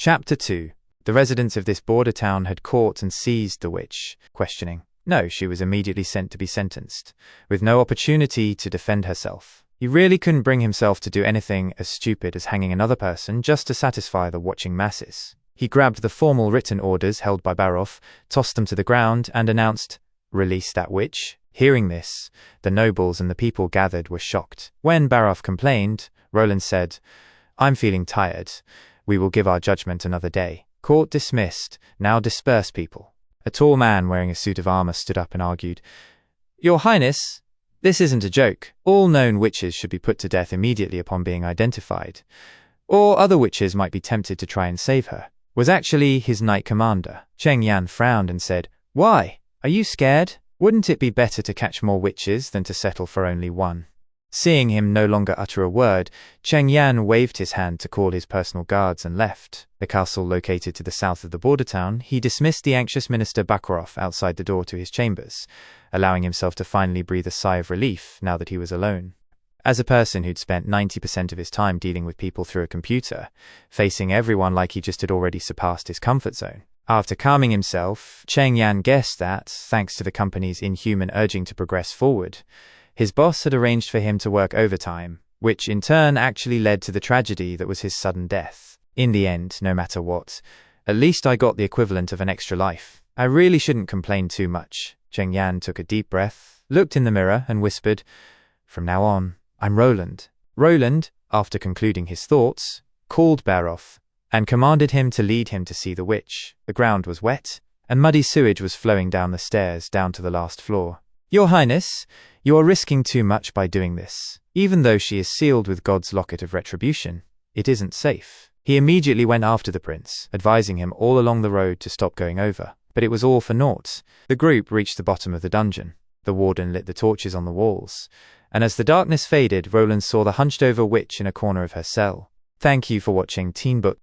Chapter 2. The residents of this border town had caught and seized the witch, questioning. No, she was immediately sent to be sentenced, with no opportunity to defend herself. He really couldn't bring himself to do anything as stupid as hanging another person just to satisfy the watching masses. He grabbed the formal written orders held by Barov, tossed them to the ground, and announced, "Release that witch." Hearing this, the nobles and the people gathered were shocked. When Barov complained, Roland said, "I'm feeling tired. We will give our judgment another day." Court dismissed. Now disperse, people. A tall man wearing a suit of armor stood up and argued, "Your Highness, this isn't a joke. All known witches should be put to death immediately upon being identified, or other witches might be tempted to try and save her." Was actually his knight commander. Cheng Yan frowned and said, "Why? Are you scared? Wouldn't it be better to catch more witches than to settle for only one?" Seeing him no longer utter a word, Cheng Yan waved his hand to call his personal guards and left. The castle located to the south of the border town, he dismissed the anxious minister Bakarov outside the door to his chambers, allowing himself to finally breathe a sigh of relief now that he was alone. As a person who'd spent 90% of his time dealing with people through a computer, facing everyone like he just had already surpassed his comfort zone. After calming himself, Cheng Yan guessed that, thanks to the company's inhuman urging to progress forward, his boss had arranged for him to work overtime, which in turn actually led to the tragedy that was his sudden death. In the end, no matter what, at least I got the equivalent of an extra life. I really shouldn't complain too much. Cheng Yan took a deep breath, looked in the mirror, and whispered, "From now on, I'm Roland." Roland, after concluding his thoughts, called Barov and commanded him to lead him to see the witch. The ground was wet, and muddy sewage was flowing down the stairs down to the last floor. "Your Highness, you are risking too much by doing this. Even though she is sealed with God's locket of retribution, it isn't safe." He immediately went after the prince, advising him all along the road to stop going over. But it was all for naught. The group reached the bottom of the dungeon. The warden lit the torches on the walls, and as the darkness faded, Roland saw the hunched-over witch in a corner of her cell. Thank you for watching Teen Book.